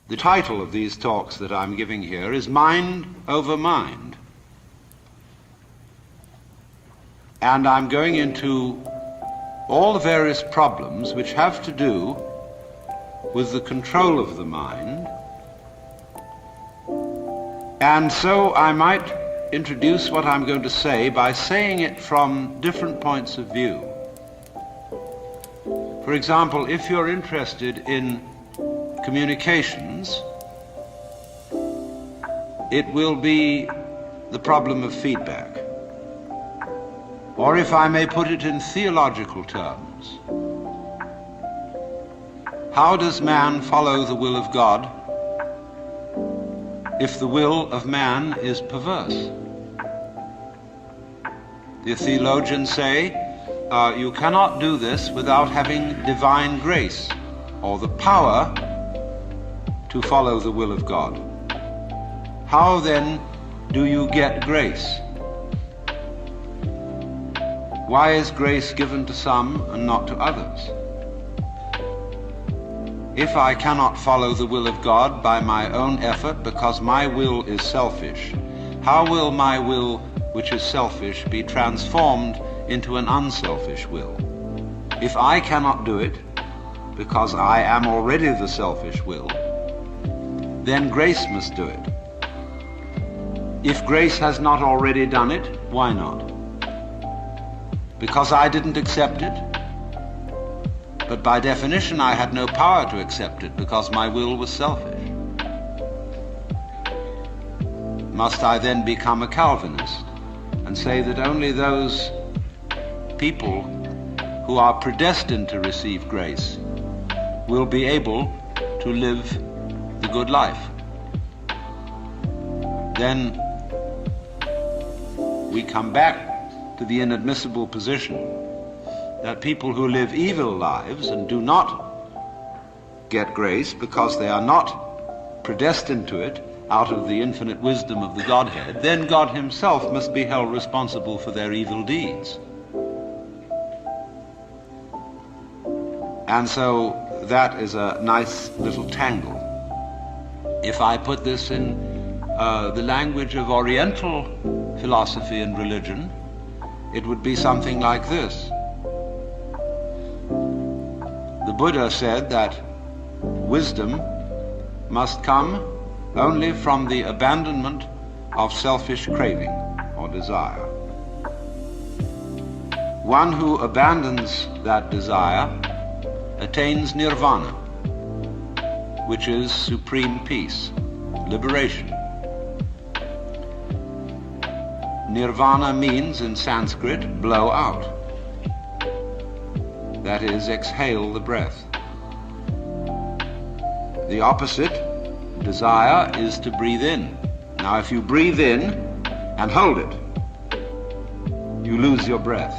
The title of these talks that I'm giving here is Mind Over Mind. And I'm going into all the various problems which have to do with the control of the mind. And so I might introduce what I'm going to say by saying it from different points of view. For example, if you're interested in communications, it will be the problem of feedback. Or if I may put it in theological terms, how does man follow the will of God if the will of man is perverse? The theologians say you cannot do this without having divine grace or the power to follow the will of God. How then do you get grace? Why is grace given to some and not to others? If I cannot follow the will of God by my own effort because my will is selfish, how will my will, which is selfish, be transformed into an unselfish will? If I cannot do it because I am already the selfish will, then grace must do it. If grace has not already done it, why not? Because I didn't accept it, but by definition I had no power to accept it because my will was selfish. Must I then become a Calvinist and say that only those people who are predestined to receive grace will be able to live the good life? Then we come back to the inadmissible position that people who live evil lives and do not get grace because they are not predestined to it out of the infinite wisdom of the Godhead, then God himself must be held responsible for their evil deeds. And so that is a nice little tangle. If I put this in the language of Oriental philosophy and religion, it would be something like this. The Buddha said that wisdom must come only from the abandonment of selfish craving or desire. One who abandons that desire attains nirvana, which is supreme peace, liberation. Nirvana means in Sanskrit blow out. That is, exhale the breath. The opposite, desire, is to breathe in. Now if you breathe in and hold it, you lose your breath.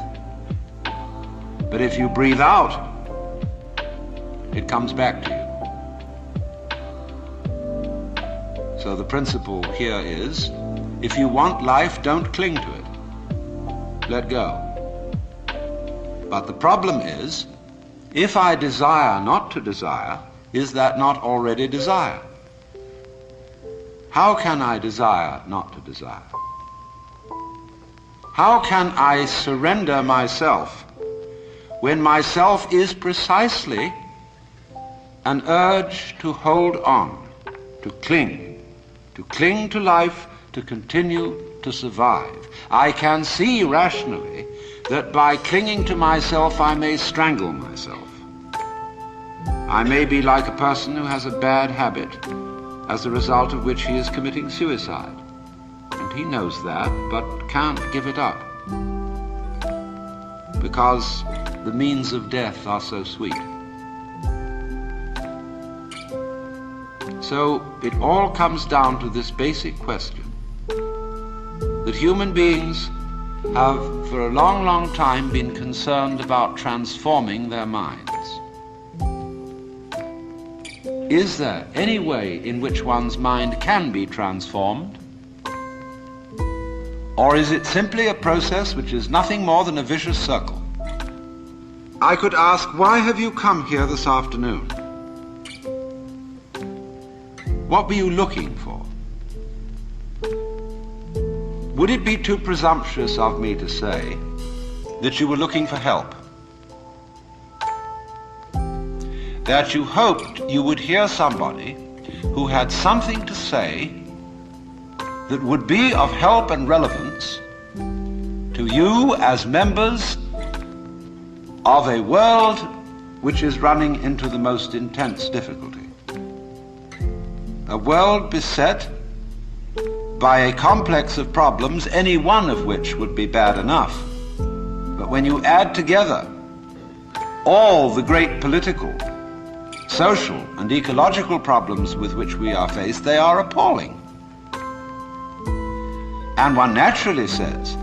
But if you breathe out, it comes back to you. So the principle here is, if you want life, don't cling to it. Let go. But the problem is, if I desire not to desire, is that not already desire? How can I desire not to desire? How can I surrender myself when myself is precisely an urge to hold on, to cling to life, to continue to survive? I can see rationally that by clinging to myself I may strangle myself. I may be like a person who has a bad habit, as a result of which he is committing suicide. And he knows that, but can't give it up, because the means of death are so sweet. So it all comes down to this basic question, that human beings have for a long, long time been concerned about transforming their minds. Is there any way in which one's mind can be transformed? Or is it simply a process which is nothing more than a vicious circle? I could ask, why have you come here this afternoon? What were you looking for? Would it be too presumptuous of me to say that you were looking for help? That you hoped you would hear somebody who had something to say that would be of help and relevance to you as members of a world which is running into the most intense difficulty. A world beset by a complex of problems, any one of which would be bad enough. But when you add together all the great political, social, and ecological problems with which we are faced, they are appalling. And one naturally says,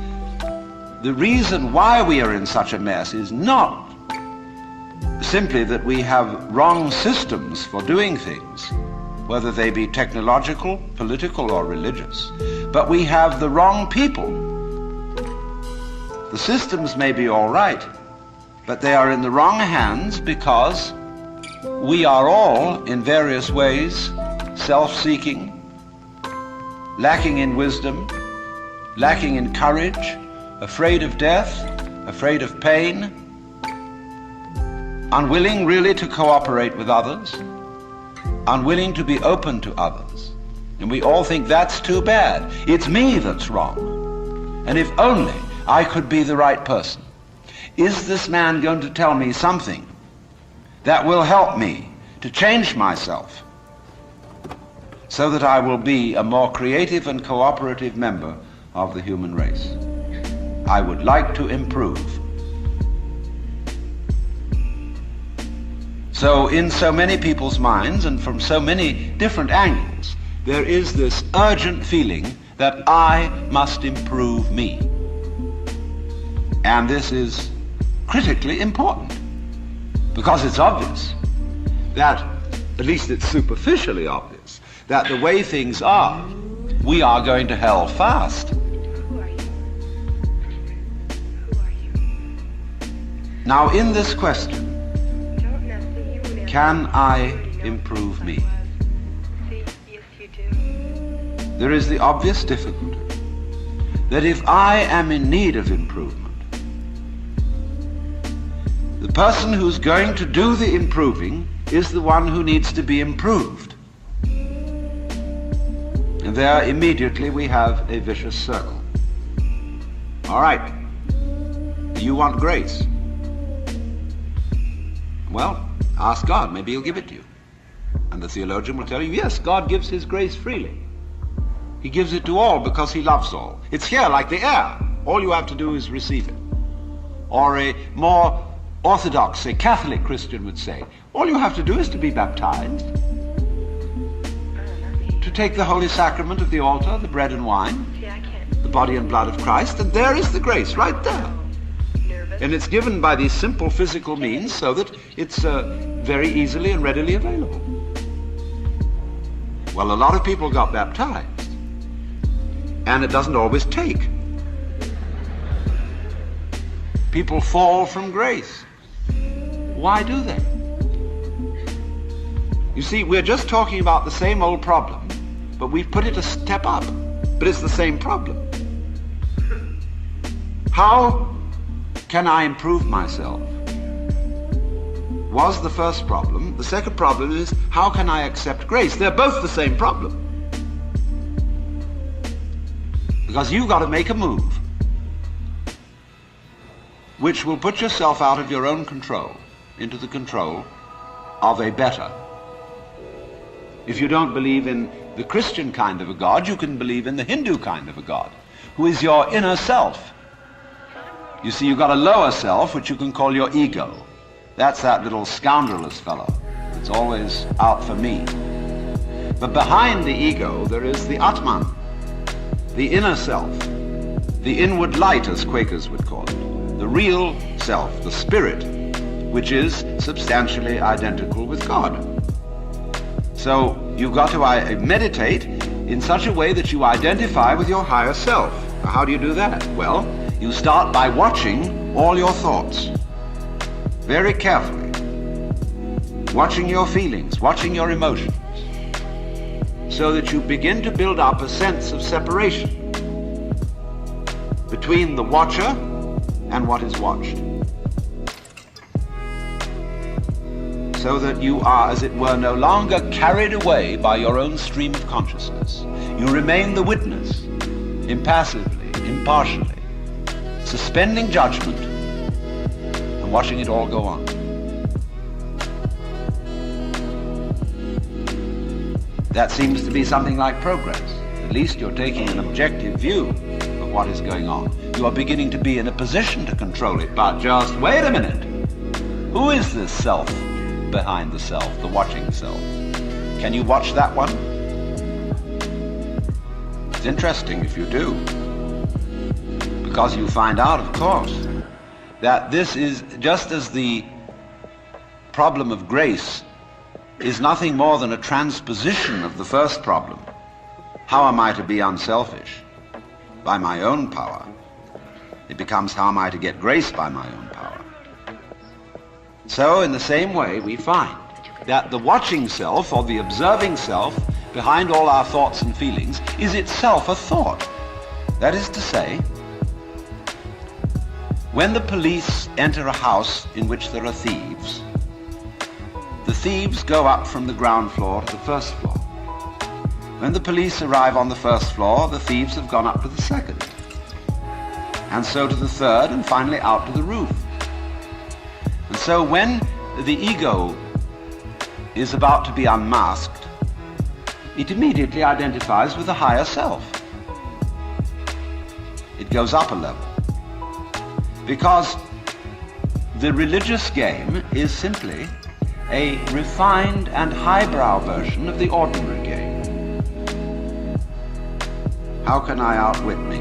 the reason why we are in such a mess is not simply that we have wrong systems for doing things, whether they be technological, political, or religious, but we have the wrong people. The systems may be all right, but they are in the wrong hands because we are all, in various ways, self-seeking, lacking in wisdom, lacking in courage, afraid of death, afraid of pain, unwilling really to cooperate with others, unwilling to be open to others. And we all think that's too bad. It's me that's wrong. And if only I could be the right person. Is this man going to tell me something that will help me to change myself so that I will be a more creative and cooperative member of the human race? I would like to improve. So in so many people's minds and from so many different angles, there is this urgent feeling that I must improve me. And this is critically important because it's obvious that, at least it's superficially obvious, that the way things are, we are going to hell fast. Now in this question, can I improve me? There is the obvious difficulty that if I am in need of improvement, the person who's going to do the improving is the one who needs to be improved. And there immediately we have a vicious circle. All right, you want grace. Well, ask God, maybe he'll give it to you. And the theologian will tell you, yes, God gives his grace freely. He gives it to all because he loves all. It's here like the air. All you have to do is receive it. Or a more orthodox, a Catholic Christian would say, all you have to do is to be baptized, to take the holy sacrament of the altar, the bread and wine, the body and blood of Christ, and there is the grace right there. And it's given by these simple physical means so that it's very easily and readily available. Well, a lot of people got baptized, and it doesn't always take. People fall from grace. Why do they? You see, we're just talking about the same old problem, but we've put it a step up. But it's the same problem. How can I improve myself? Was the first problem. The second problem is, how can I accept grace? They're both the same problem. Because you've got to make a move which will put yourself out of your own control into the control of a better. If you don't believe in the Christian kind of a God, you can believe in the Hindu kind of a God, who is your inner self. You see, you've got a lower self, which you can call your ego. That's that little scoundrelous fellow. It's always out for me. But behind the ego, there is the Atman, the inner self, the inward light, as Quakers would call it, the real self, the spirit, which is substantially identical with God. So you've got to meditate in such a way that you identify with your higher self. Now, how do you do that? Well, you start by watching all your thoughts very carefully, watching your feelings, watching your emotions. so that you begin to build up a sense of separation between the watcher and what is watched. So that you are, as it were, no longer carried away by your own stream of consciousness. You remain the witness, impassively, impartially, suspending judgment and watching it all go on. That seems to be something like progress. At least you're taking an objective view of what is going on. You are beginning to be in a position to control it, but just wait a minute. Who is this self behind the self, the watching self? Can you watch that one? It's interesting if you do, because you find out, of course, that this is just as the problem of grace is nothing more than a transposition of the first problem. How am I to be unselfish? By my own power. It becomes, how am I to get grace by my own power? So in the same way, we find that the watching self, or the observing self, behind all our thoughts and feelings, is itself a thought. That is to say, when the police enter a house in which there are thieves, the thieves go up from the ground floor to the first floor. When the police arrive on the first floor, the thieves have gone up to the second, and so to the third, and finally out to the roof. And so when the ego is about to be unmasked, it immediately identifies with the higher self. It goes up a level. Because the religious game is simply a refined and highbrow version of the ordinary game. How can I outwit me?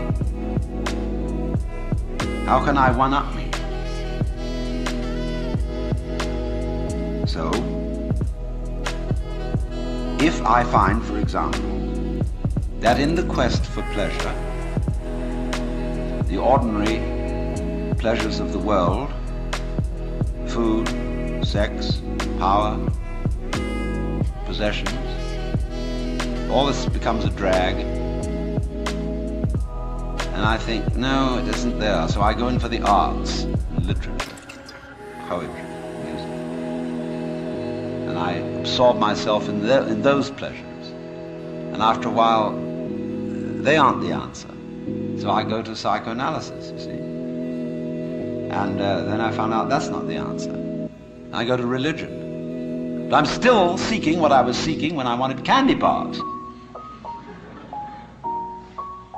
How can I one-up me? So, if I find, for example, that in the quest for pleasure, the ordinary pleasures of the world, food, sex, power, possessions, all this becomes a drag. And I think, no, it isn't there. So I go in for the arts, literature, poetry, music. And I absorb myself in those pleasures. And after a while, they aren't the answer. So I go to psychoanalysis, you see. And then I found out that's not the answer. I go to religion. But I'm still seeking what I was seeking when I wanted candy bars.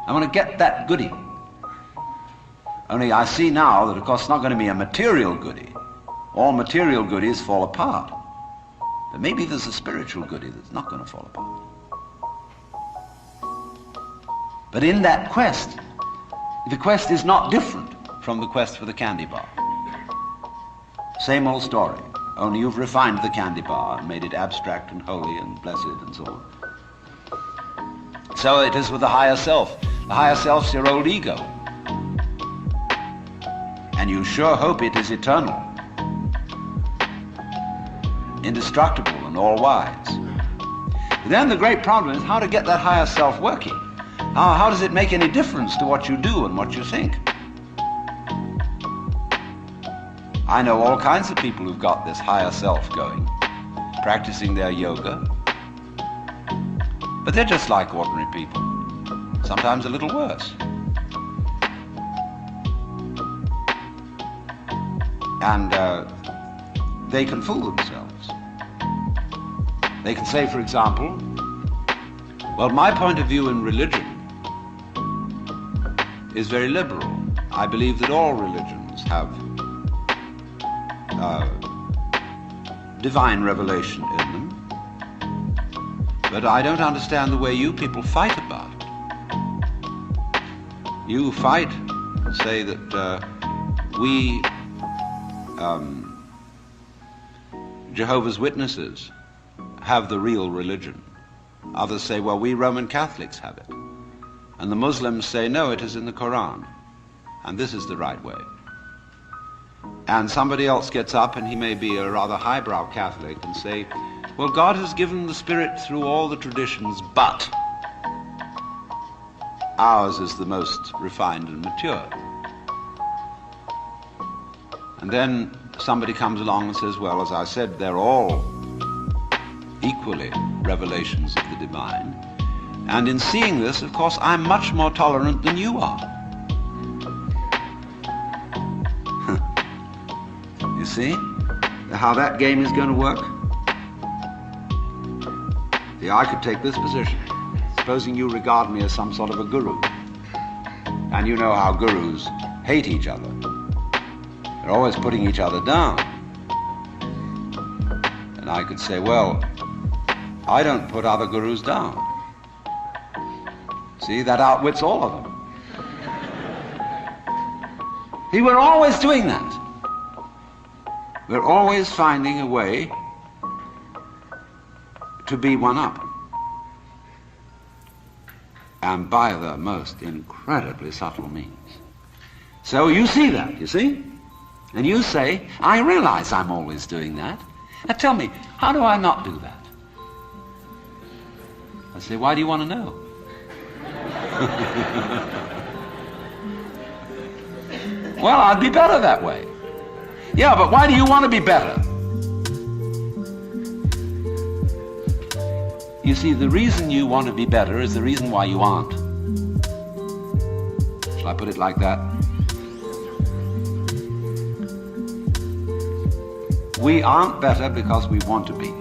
I want to get that goodie. Only I see now that, of course, it's not going to be a material goodie. All material goodies fall apart. But maybe there's a spiritual goodie that's not going to fall apart. But in that quest, the quest is not different from the quest for the candy bar. Same old story, only you've refined the candy bar and made it abstract and holy and blessed and so on. So it is with the higher self. The higher self's your old ego. And you sure hope it is eternal, indestructible and all-wise. But then the great problem is how to get that higher self working. How does it make any difference to what you do and what you think? I know all kinds of people who've got this higher self going, practicing their yoga, but they're just like ordinary people, sometimes a little worse. And they can fool themselves. They can say, for example, well, my point of view in religion is very liberal. I believe that all religions have divine revelation in them. But I don't understand the way you people fight about it. You fight and say that we Jehovah's Witnesses have the real religion. Others say, well, we Roman Catholics have it. And the Muslims say, no, it is in the Quran. And this is the right way. And somebody else gets up, and he may be a rather highbrow Catholic, and say, well, God has given the Spirit through all the traditions, but ours is the most refined and mature. And then somebody comes along and says, well, as I said, they're all equally revelations of the divine. And in seeing this, of course, I'm much more tolerant than you are. You see how that game is going to work? See, I could take this position. Supposing you regard me as some sort of a guru. And you know how gurus hate each other. They're always putting each other down. And I could say, well, I don't put other gurus down. See, that outwits all of them. See, we're always doing that. We're always finding a way to be one up. And by the most incredibly subtle means. So you see that, you see? And you say, I realize I'm always doing that. Now tell me, how do I not do that? I say, why do you want to know? Well, I'd be better that way. Yeah, but why do you want to be better? You see, the reason you want to be better is the reason why you aren't. Shall I put it like that? We aren't better because we want to be.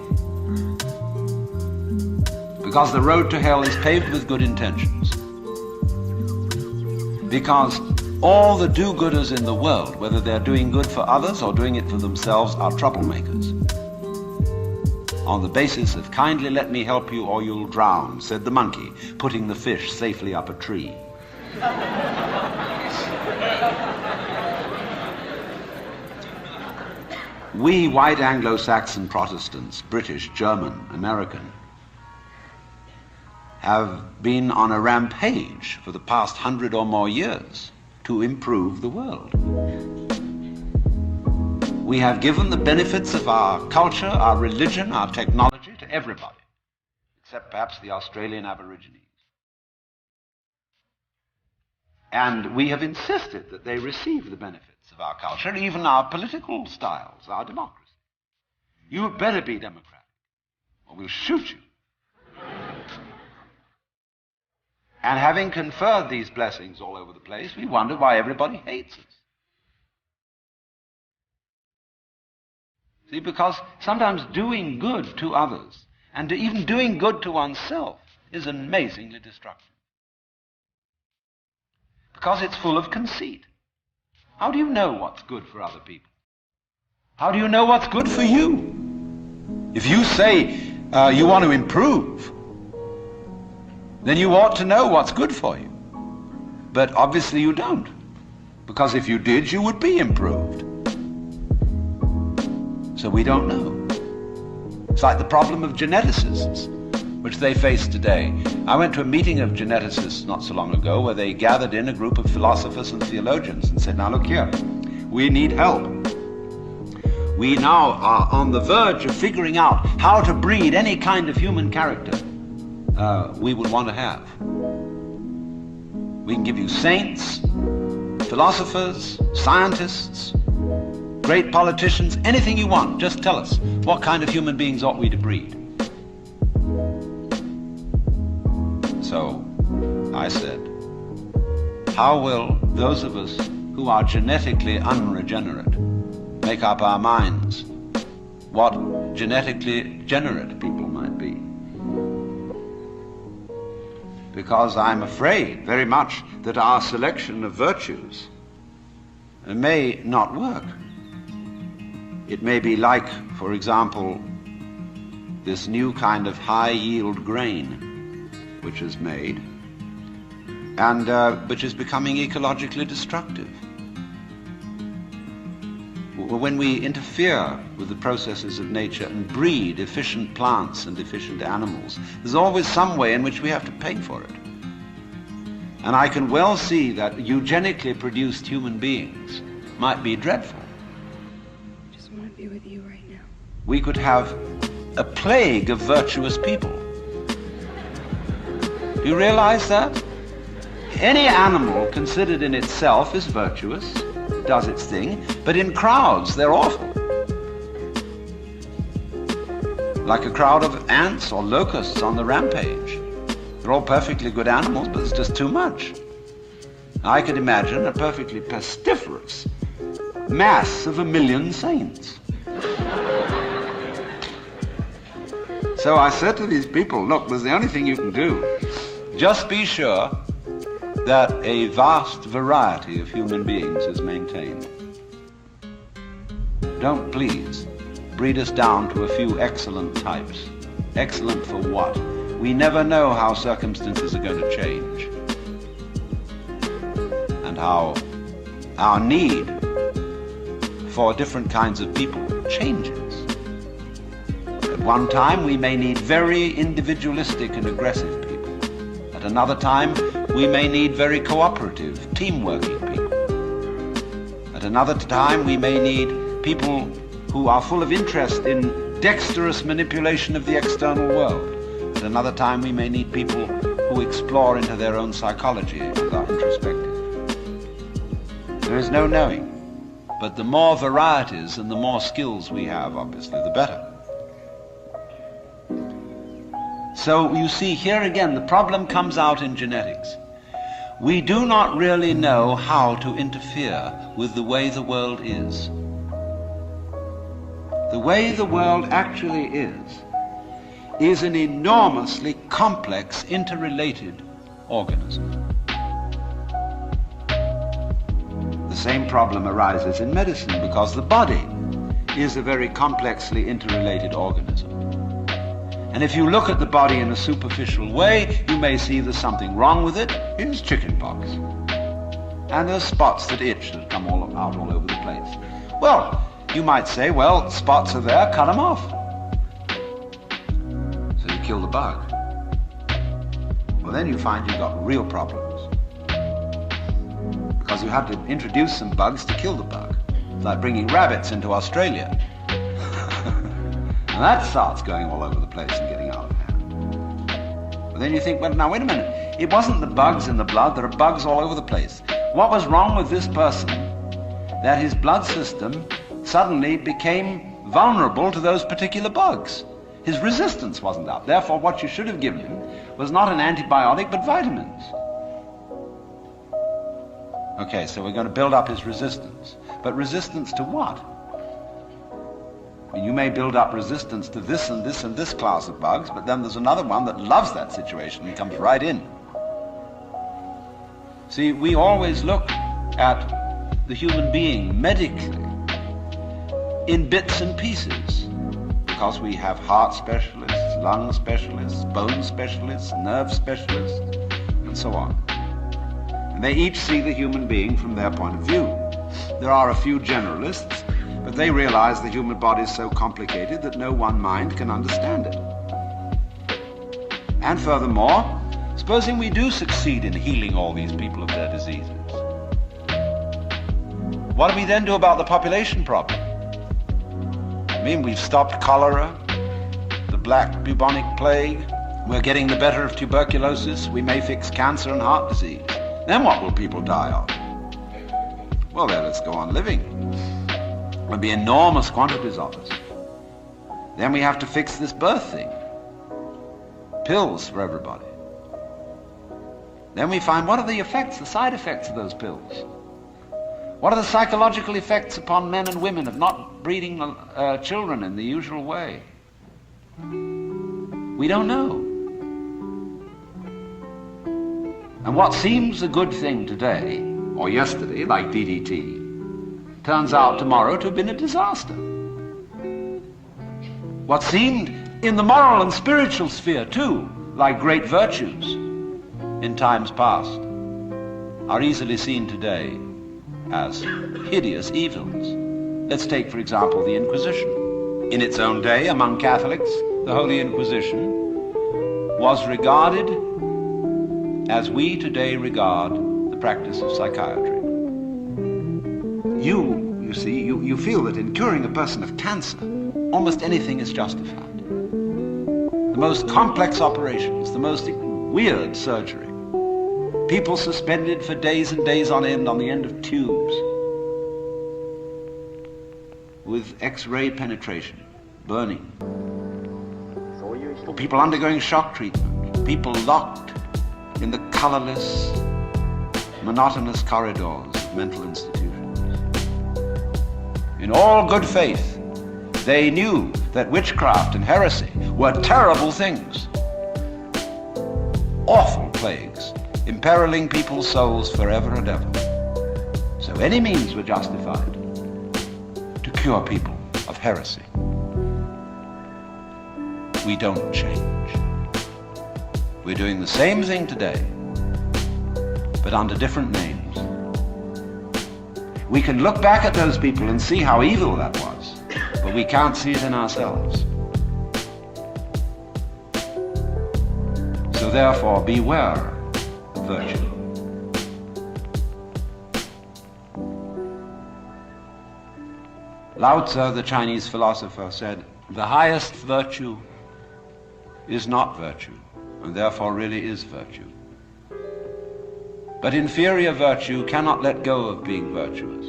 Because the road to hell is paved with good intentions. Because all the do-gooders in the world, whether they're doing good for others or doing it for themselves, are troublemakers. On the basis of kindly let me help you or you'll drown, said the monkey, putting the fish safely up a tree. We white Anglo-Saxon Protestants, British, German, American, have been on a rampage for the past 100 or more years to improve the world. We have given the benefits of our culture, our religion, our technology to everybody, except perhaps the Australian Aborigines. And we have insisted that they receive the benefits of our culture, even our political styles, our democracy. You had better be democratic, or we'll shoot you. And having conferred these blessings all over the place, we wonder why everybody hates us. See, because sometimes doing good to others, and even doing good to oneself, is amazingly destructive. Because it's full of conceit. How do you know what's good for other people? How do you know what's good for you? If you say you want to improve, then you ought to know what's good for you. But obviously you don't. Because if you did, you would be improved. So we don't know. It's like the problem of geneticists, which they face today. I went to a meeting of geneticists not so long ago where they gathered in a group of philosophers and theologians and said, now look here, we need help. We now are on the verge of figuring out how to breed any kind of human character we would want to have. We can give you saints, philosophers, scientists, great politicians, anything you want. Just tell us, what kind of human beings ought we to breed? So I said, how will those of us who are genetically unregenerate make up our minds what genetically generate people might be? Because I'm afraid very much that our selection of virtues may not work. It may be like, for example, this new kind of high-yield grain which is made and which is becoming ecologically destructive. When we interfere with the processes of nature and breed efficient plants and efficient animals, there's always some way in which we have to pay for it. And I can well see that eugenically produced human beings might be dreadful, we could have a plague of virtuous people. Do you realize that? Any animal considered in itself is virtuous, does its thing, but in crowds they're awful. Like a crowd of ants or locusts on the rampage. They're all perfectly good animals, but it's just too much. I could imagine a perfectly pestiferous mass of 1 million saints. So I said to these people, look, there's the only thing you can do. Just be sure that a vast variety of human beings is maintained. Don't please breed us down to a few excellent types. Excellent for what? We never know how circumstances are going to change, and how our need for different kinds of people changes. At one time we may need very individualistic and aggressive people. At another time we may need very cooperative, team-working people. At another time we may need people who are full of interest in dexterous manipulation of the external world. At another time we may need people who explore into their own psychology and are introspective. There is no knowing, but the more varieties and the more skills we have, obviously, the better. So you see, here again, the problem comes out in genetics. We do not really know how to interfere with the way the world is. The way the world actually is an enormously complex, interrelated organism. The same problem arises in medicine because the body is a very complexly interrelated organism. And if you look at the body in a superficial way, you may see there's something wrong with it. Here's chickenpox. And there's spots that itch that come out all over the place. Well, you might say, well, spots are there, cut them off. So you kill the bug. Well, then you find you've got real problems. Because you have to introduce some bugs to kill the bug. It's like bringing rabbits into Australia. And that starts going all over the place and getting out of hand. But then you think, well, now wait a minute. It wasn't the bugs in the blood. There are bugs all over the place. What was wrong with this person that his blood system suddenly became vulnerable to those particular bugs? His resistance wasn't up. Therefore, what you should have given him was not an antibiotic, but vitamins. Okay, so we're going to build up his resistance. But resistance to what? You may build up resistance to this and this and this class of bugs, but then there's another one that loves that situation and comes right in. See, we always look at the human being medically in bits and pieces because we have heart specialists, lung specialists, bone specialists, nerve specialists, and so on. And they each see the human being from their point of view. There are a few generalists, but they realize the human body is so complicated that no one mind can understand it. And furthermore, supposing we do succeed in healing all these people of their diseases, what do we then do about the population problem? I mean, we've stopped cholera, the black bubonic plague, we're getting the better of tuberculosis, we may fix cancer and heart disease. Then what will people die of? Well, then let's go on living. There'll be enormous quantities of us. Then we have to fix this birth thing. Pills for everybody. Then we find, what are the effects, the side effects of those pills? What are the psychological effects upon men and women of not breeding children in the usual way? We don't know. And what seems a good thing today, or yesterday, like DDT, turns out tomorrow to have been a disaster. What seemed in the moral and spiritual sphere too, like great virtues in times past, are easily seen today as hideous evils. Let's take, for example, the Inquisition. In its own day, among Catholics, the Holy Inquisition was regarded as we today regard the practice of psychiatry. You see, you feel that in curing a person of cancer, almost anything is justified. The most complex operations, the most weird surgery, people suspended for days and days on the end of tubes with X-ray penetration, burning, or people undergoing shock treatment, people locked in the colorless, monotonous corridors of mental institutions. In all good faith, they knew that witchcraft and heresy were terrible things, awful plagues, imperiling people's souls forever and ever. So any means were justified to cure people of heresy. We don't change. We're doing the same thing today, but under different names. We can look back at those people and see how evil that was, but we can't see it in ourselves. So therefore, beware of virtue. Lao Tzu, the Chinese philosopher, said, "The highest virtue is not virtue, and therefore really is virtue. But inferior virtue cannot let go of being virtuous,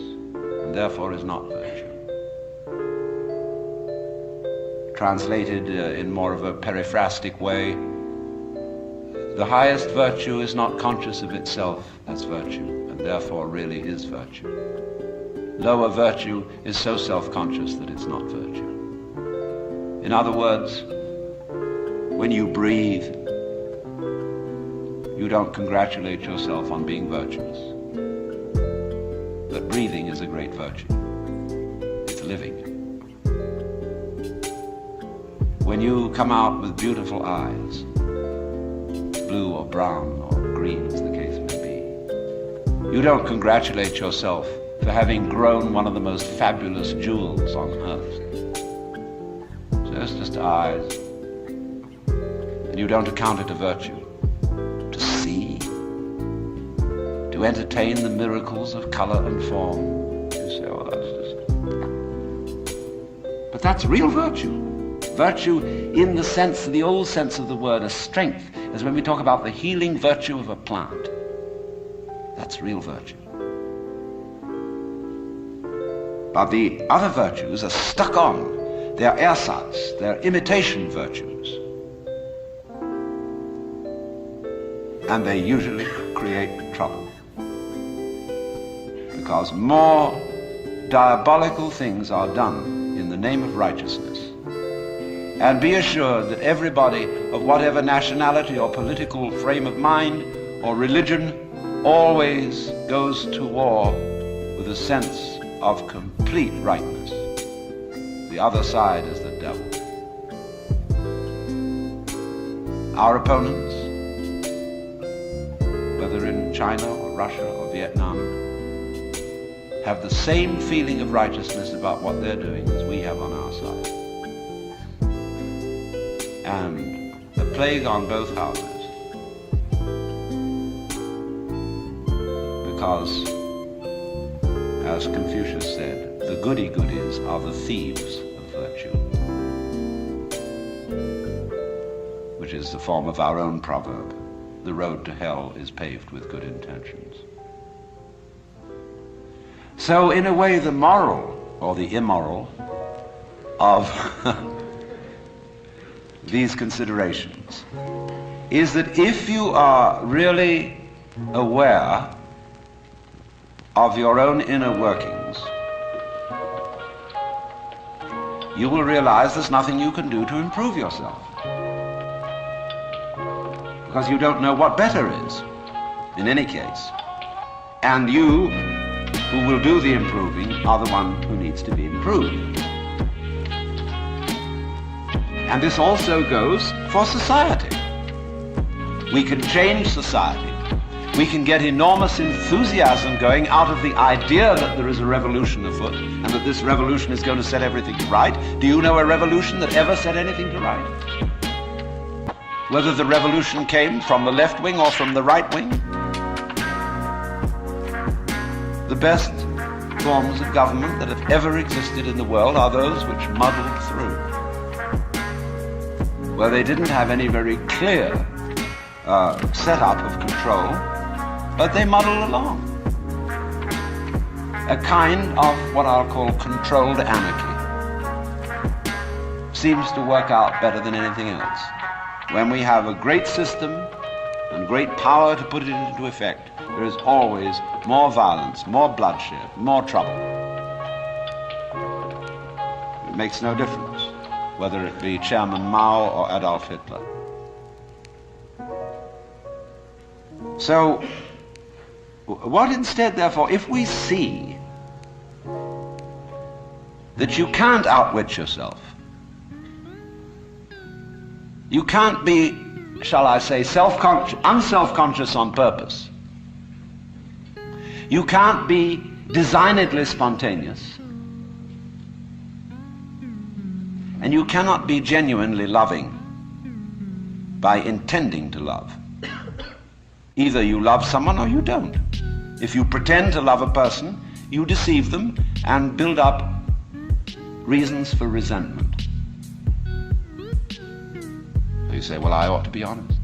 and therefore is not virtue." Translated in more of a periphrastic way, the highest virtue is not conscious of itself as virtue, and therefore really is virtue. Lower virtue is so self-conscious that it's not virtue. In other words, when you breathe, you don't congratulate yourself on being virtuous. But breathing is a great virtue. It's living. When you come out with beautiful eyes, blue or brown or green as the case may be, you don't congratulate yourself for having grown one of the most fabulous jewels on earth. So it's just eyes. And you don't account it a virtue. To see, to entertain the miracles of color and form. You say, oh, that's just... But that's real virtue. Virtue in the sense, the old sense of the word, a strength, as when we talk about the healing virtue of a plant. That's real virtue. But the other virtues are stuck on. They're ersatz, they're imitation virtues. And they usually create trouble. Because more diabolical things are done in the name of righteousness. And be assured that everybody of whatever nationality or political frame of mind or religion always goes to war with a sense of complete rightness. The other side is the devil. Our opponents, whether in China or Russia or Vietnam, have the same feeling of righteousness about what they're doing as we have on our side. And the plague on both houses. Because, as Confucius said, the goody-goodies are the thieves of virtue, which is the form of our own proverb, the road to hell is paved with good intentions. So in a way, the moral, or the immoral, of these considerations is that if you are really aware of your own inner workings, you will realize there's nothing you can do to improve yourself. Because you don't know what better is, in any case. And you, who will do the improving, are the one who needs to be improved. And this also goes for society. We can change society. We can get enormous enthusiasm going out of the idea that there is a revolution afoot and that this revolution is going to set everything to right. Do you know a revolution that ever set anything to right? Whether the revolution came from the left wing or from the right wing, the best forms of government that have ever existed in the world are those which muddled through, where they didn't have any very clear setup of control, but they muddled along. A kind of what I'll call controlled anarchy seems to work out better than anything else. When we have a great system and great power to put it into effect, there is always more violence, more bloodshed, more trouble. It makes no difference whether it be Chairman Mao or Adolf Hitler. So, what instead, therefore, if we see that you can't outwit yourself, you can't be, shall I say, unself-conscious on purpose, you can't be designedly spontaneous, and you cannot be genuinely loving by intending to love. Either you love someone or you don't. If you pretend to love a person, you deceive them and build up reasons for resentment. You say, well, I ought to be honest.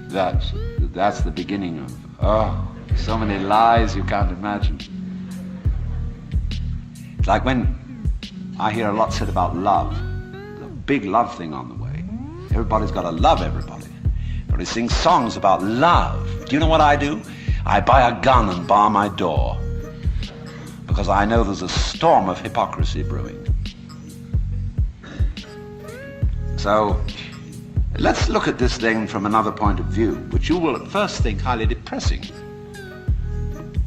That's the beginning of, so many lies you can't imagine. It's like when I hear a lot said about love, the big love thing on the way. Everybody's got to love everybody. Everybody sings songs about love. Do you know what I do? I buy a gun and bar my door, because I know there's a storm of hypocrisy brewing. So, let's look at this thing from another point of view, which you will at first think highly depressing.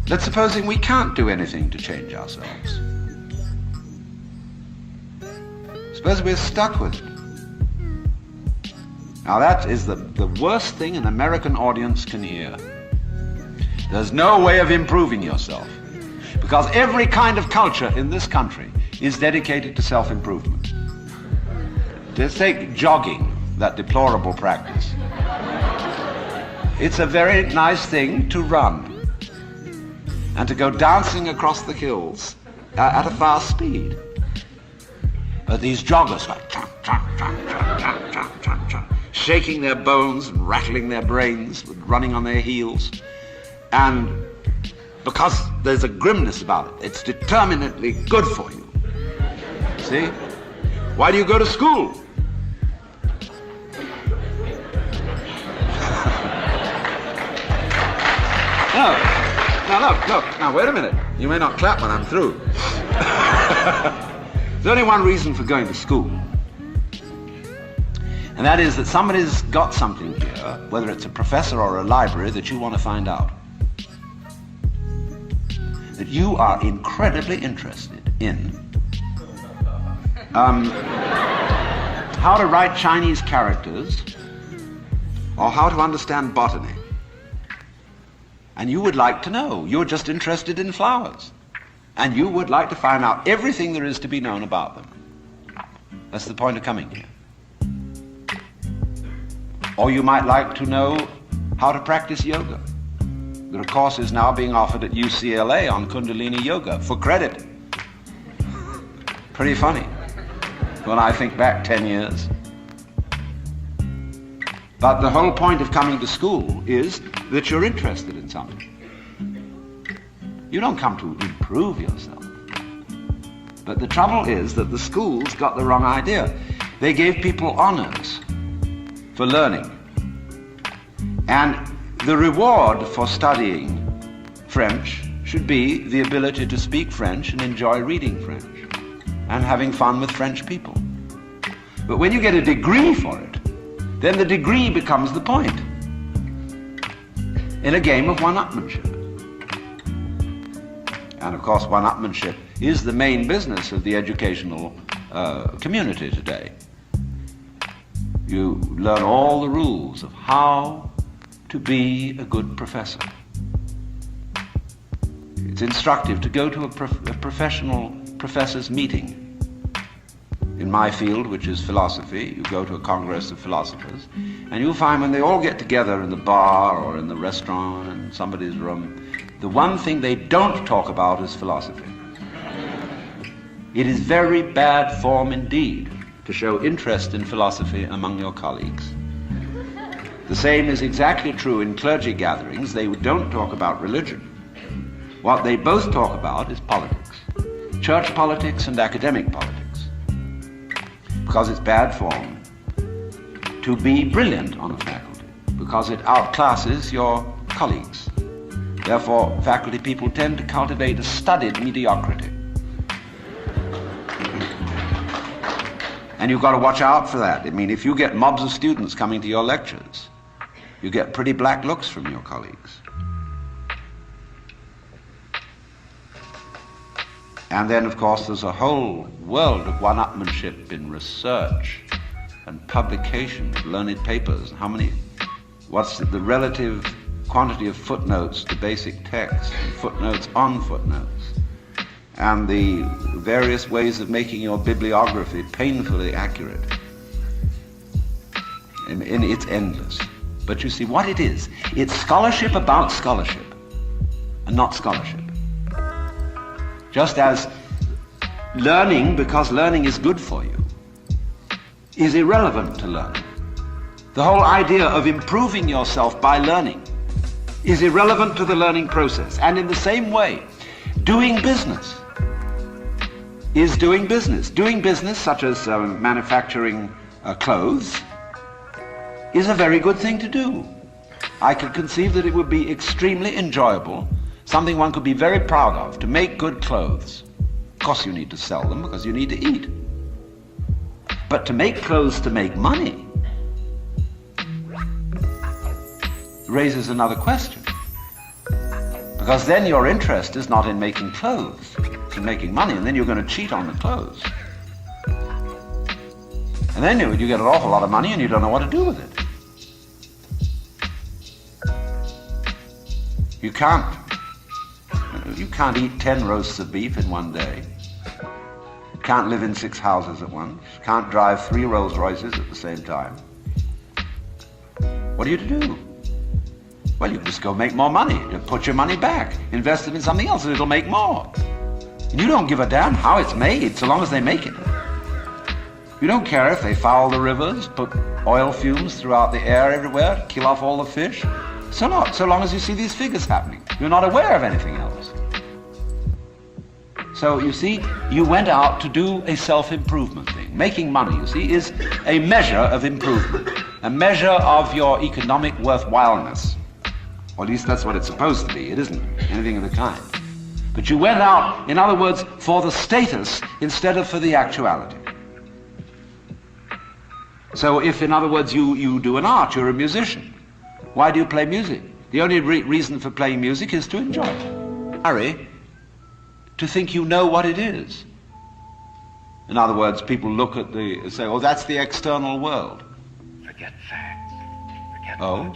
Let's supposing we can't do anything to change ourselves. Suppose we're stuck with it. Now that is the worst thing an American audience can hear. There's no way of improving yourself, because every kind of culture in this country is dedicated to self-improvement. Let's take jogging, that deplorable practice. It's a very nice thing to run and to go dancing across the hills at a fast speed. But these joggers are shaking their bones and rattling their brains, running on their heels. And because there's a grimness about it, it's determinately good for you. See? Why do you go to school? Look, now wait a minute. You may not clap when I'm through. There's only one reason for going to school. And that is that somebody's got something here, whether it's a professor or a library, that you want to find out. That you are incredibly interested in. How to write Chinese characters, or how to understand botany. And you would like to know. You're just interested in flowers. And you would like to find out everything there is to be known about them. That's the point of coming here. Or you might like to know how to practice yoga. There are courses now being offered at UCLA on Kundalini Yoga for credit. Pretty funny when I think back 10 years. But the whole point of coming to school is that you're interested in something. You don't come to improve yourself. But the trouble is that the schools got the wrong idea. They gave people honors for learning. And the reward for studying French should be the ability to speak French and enjoy reading French and having fun with French people. But when you get a degree for it, then the degree becomes the point in a game of one-upmanship. And of course, one-upmanship is the main business of the educational community today. You learn all the rules of how to be a good professor. It's instructive to go to a professional professor's meeting. In my field, which is philosophy, you go to a congress of philosophers, and you'll find when they all get together in the bar or in the restaurant in somebody's room, the one thing they don't talk about is philosophy. It is very bad form indeed to show interest in philosophy among your colleagues. The same is exactly true in clergy gatherings. They don't talk about religion. What they both talk about is politics. Church politics and academic politics. Because it's bad form to be brilliant on a faculty, because it outclasses your colleagues. Therefore, faculty people tend to cultivate a studied mediocrity. And you've got to watch out for that. I mean, if you get mobs of students coming to your lectures, you get pretty black looks from your colleagues. And then, of course, there's a whole world of one-upmanship in research and publication of learned papers. What's the relative quantity of footnotes to basic text, and footnotes on footnotes, and the various ways of making your bibliography painfully accurate. And it's endless. But you see what it is. It's scholarship about scholarship, and not scholarship. Just as learning, because learning is good for you, is irrelevant to learning. The whole idea of improving yourself by learning is irrelevant to the learning process. And in the same way, doing business is doing business. Doing business, such as manufacturing clothes, is a very good thing to do. I could conceive that it would be extremely enjoyable, something one could be very proud of, to make good clothes. Of course you need to sell them because you need to eat. But to make clothes to make money raises another question. Because then your interest is not in making clothes, it's in making money, and then you're going to cheat on the clothes. And then you get an awful lot of money and you don't know what to do with it. You can't eat 10 roasts of beef in one day. You can't live in 6 houses at once. You can't drive 3 Rolls Royces at the same time. What are you to do? Well, you can just go make more money. You put your money back, invest it in something else, and it'll make more. And you don't give a damn how it's made, so long as they make it. You don't care if they foul the rivers, put oil fumes throughout the air everywhere, kill off all the fish. So long as you see these figures happening. You're not aware of anything else. So you see, you went out to do a self-improvement thing. Making money, you see, is a measure of improvement, a measure of your economic worthwhileness. Or at least that's what it's supposed to be. It isn't anything of the kind. But you went out, in other words, for the status instead of for the actuality. So if, in other words, you do an art, you're a musician. Why do you play music? The only reason for playing music is to enjoy it. Hurry to think you know what it is. In other words, people look at say, oh, that's the external world. Forget facts. Forget Oh?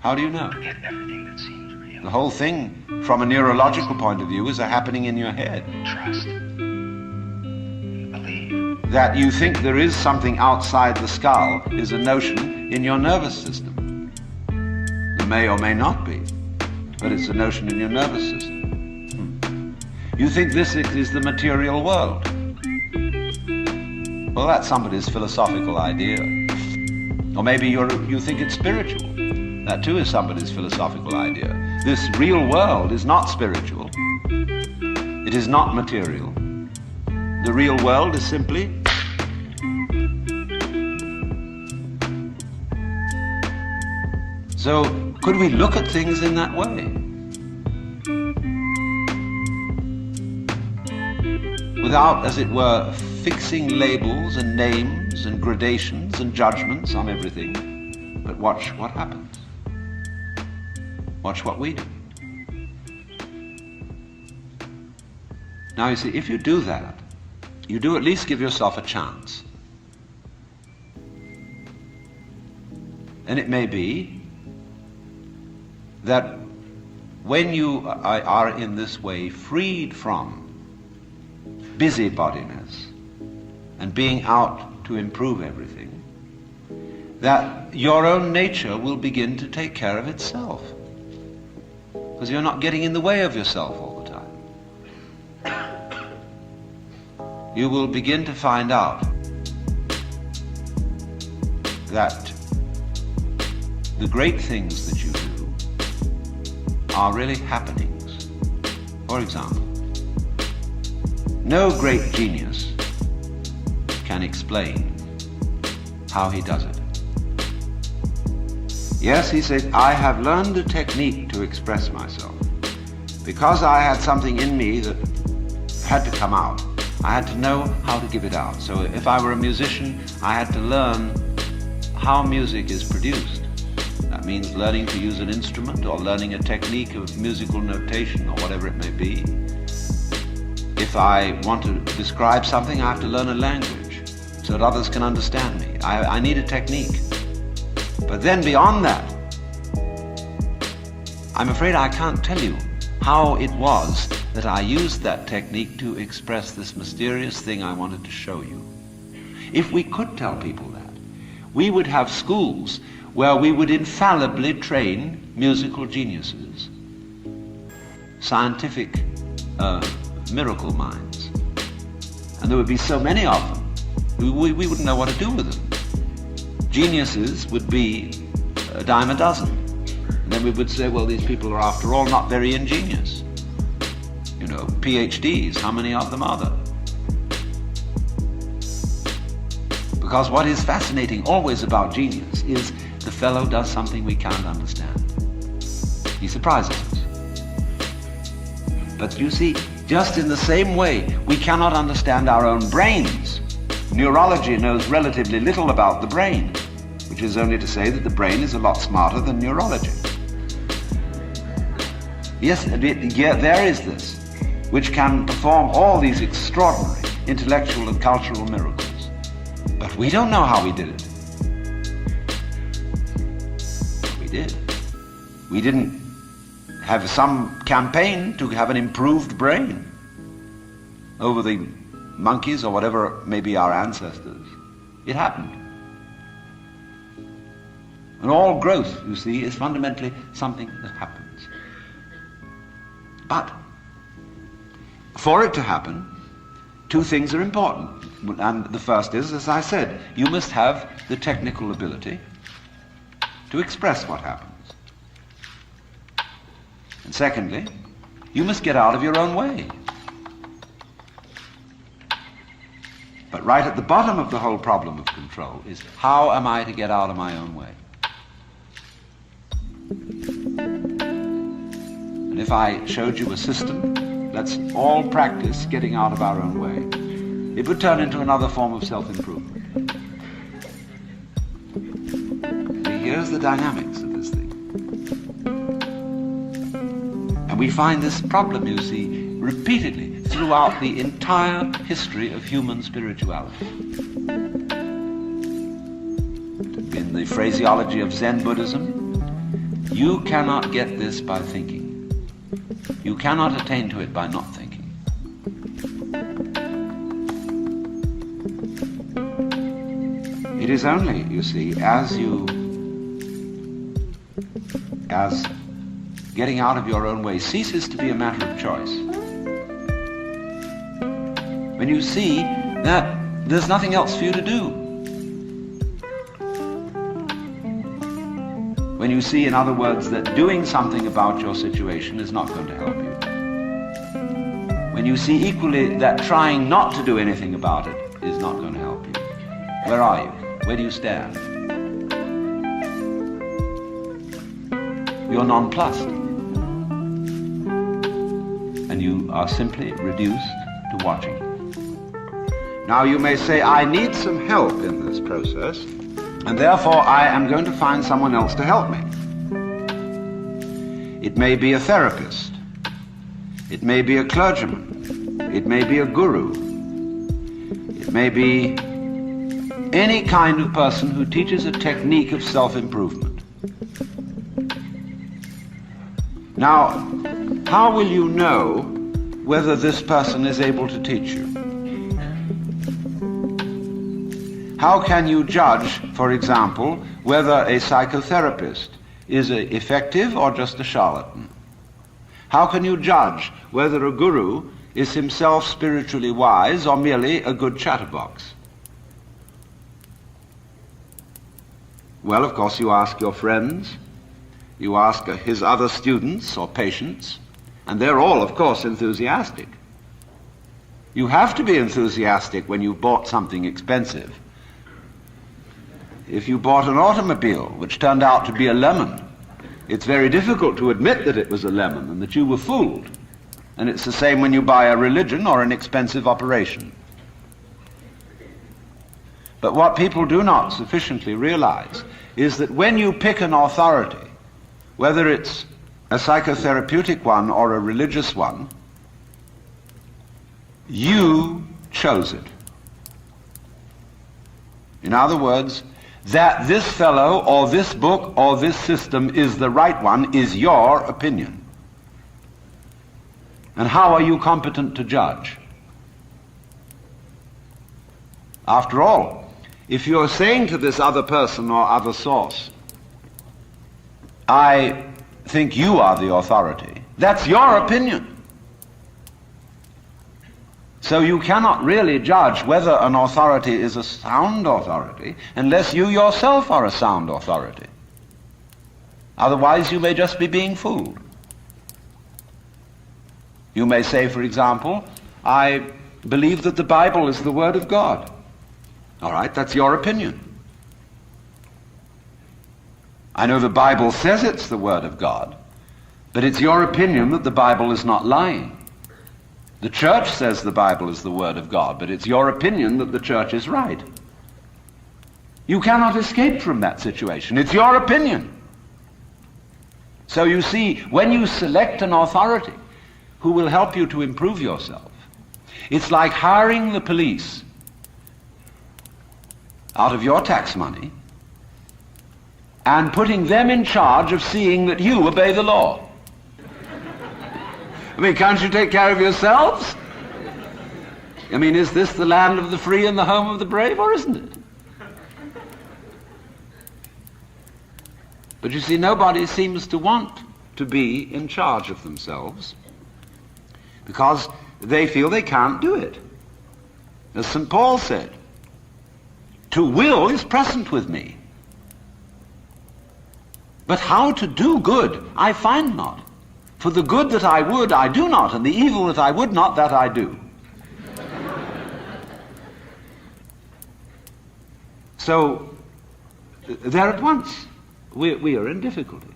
How do you know? Forget everything that seems real. The whole thing, from a neurological point of view, is a happening in your head. Trust. Believe. That you think there is something outside the skull is a notion in your nervous system. There may or may not be, but it's a notion in your nervous system. You think this is the material world. Well, that's somebody's philosophical idea. Or maybe you think it's spiritual. That too is somebody's philosophical idea. This real world is not spiritual. It is not material. The real world is simply So, could we look at things in that way? Without, as it were, fixing labels and names and gradations and judgments on everything, but watch what happens. Watch what we do. Now you see, if you do that, you do at least give yourself a chance. And it may be that when you are in this way freed from busybodiness and being out to improve everything, that your own nature will begin to take care of itself. because you're not getting in the way of yourself all the time. You will begin to find out that the great things that you do are really happenings. For example, no great genius can explain how he does it. Yes, he said, I have learned a technique to express myself. Because I had something in me that had to come out, I had to know how to give it out. So if I were a musician, I had to learn how music is produced. That means learning to use an instrument or learning a technique of musical notation or whatever it may be. If I want to describe something, I have to learn a language so that others can understand me. I need a technique. But then beyond that, I'm afraid I can't tell you how it was that I used that technique to express this mysterious thing I wanted to show you. If we could tell people that, we would have schools where we would infallibly train musical geniuses, scientific miracle minds. And there would be so many of them, we wouldn't know what to do with them. Geniuses would be a dime a dozen. And then we would say, well, these people are after all not very ingenious. You know, PhDs, how many of them are there? Because what is fascinating always about genius is the fellow does something we can't understand. He surprises us. But you see, just in the same way, we cannot understand our own brains. Neurology knows relatively little about the brain, which is only to say that the brain is a lot smarter than neurology. Yes, there is this, which can perform all these extraordinary intellectual and cultural miracles. But we don't know how we did it. We did. We didn't have some campaign to have an improved brain over the monkeys or whatever may be our ancestors. It happened. And all growth, you see, is fundamentally something that happens. But for it to happen, two things are important. And the first is, as I said, you must have the technical ability to express what happens. And secondly, you must get out of your own way. But right at the bottom of the whole problem of control is, how am I to get out of my own way? And if I showed you a system, let's all practice getting out of our own way, it would turn into another form of self-improvement. See, here's the dynamics of this thing. And we find this problem, you see, repeatedly throughout the entire history of human spirituality. In the phraseology of Zen Buddhism, you cannot get this by thinking. You cannot attain to it by not thinking. It is only, you see, as getting out of your own way ceases to be a matter of choice, when you see that there's nothing else for you to do. When you see, in other words, that doing something about your situation is not going to help you. When you see equally that trying not to do anything about it is not going to help you. Where are you? Where do you stand? You're nonplussed. And you are simply reduced to watching. Now you may say, I need some help in this process, and therefore I am going to find someone else to help me. It may be a therapist. It may be a clergyman. It may be a guru. It may be any kind of person who teaches a technique of self-improvement. Now, how will you know whether this person is able to teach you? How can you judge, for example, whether a psychotherapist is effective or just a charlatan? How can you judge whether a guru is himself spiritually wise or merely a good chatterbox? Well, of course, you ask your friends, you ask his other students or patients, and they're all, of course, enthusiastic. You have to be enthusiastic when you've bought something expensive. If you bought an automobile which turned out to be a lemon, it's very difficult to admit that it was a lemon and that you were fooled. And it's the same when you buy a religion or an expensive operation. But what people do not sufficiently realize is that when you pick an authority, whether it's a psychotherapeutic one or a religious one, you chose it. In other words, that this fellow or this book or this system is the right one is your opinion. And how are you competent to judge? After all, if you're saying to this other person or other source, I think you are the authority, that's your opinion. So you cannot really judge whether an authority is a sound authority unless you yourself are a sound authority. Otherwise you may just be being fooled. You may say, for example, I believe that the Bible is the Word of God. All right, that's your opinion. I know the Bible says it's the Word of God, but it's your opinion that the Bible is not lying. The church says the Bible is the Word of God, but it's your opinion that the church is right. You cannot escape from that situation. It's your opinion. So you see, when you select an authority who will help you to improve yourself, it's like hiring the police out of your tax money and putting them in charge of seeing that you obey the law. I mean, can't you take care of yourselves? I mean, is this the land of the free and the home of the brave, or isn't it? But you see, nobody seems to want to be in charge of themselves because they feel they can't do it. As St. Paul said, to will is present with me, but how to do good I find not. For the good that I would, I do not, and the evil that I would not, that I do. So, there at once, we are in difficulty.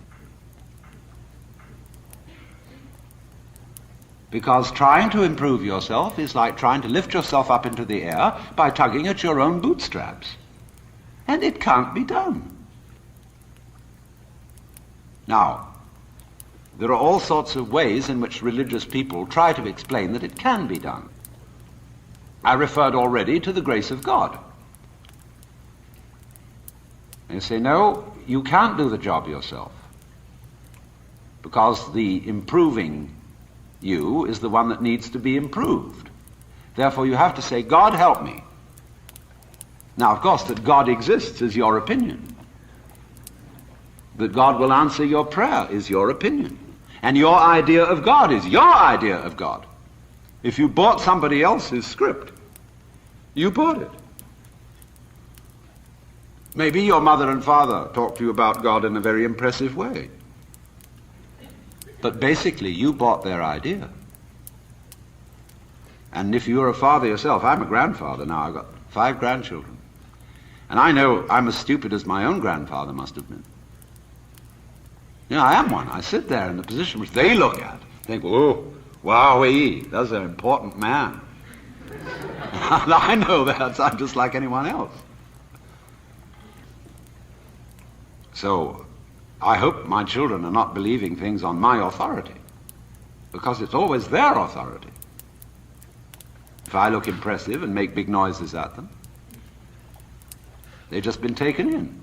Because trying to improve yourself is like trying to lift yourself up into the air by tugging at your own bootstraps. And it can't be done. Now, there are all sorts of ways in which religious people try to explain that it can be done. I referred already to the grace of God. They say, no, you can't do the job yourself, because the improving you is the one that needs to be improved. Therefore, you have to say, God, help me. Now, of course, that God exists is your opinion. That God will answer your prayer is your opinion. And your idea of God is your idea of God. If you bought somebody else's script, you bought it. Maybe your mother and father talked to you about God in a very impressive way. But basically, you bought their idea. And if you're a father yourself, I'm a grandfather now, I've got 5 grandchildren. And I know I'm as stupid as my own grandfather must have been. You know, I am one. I sit there in the position which they look at, think, whoa, wowee, that's an important man. I know that. I'm just like anyone else. So I hope my children are not believing things on my authority, because it's always their authority. If I look impressive and make big noises at them, they've just been taken in.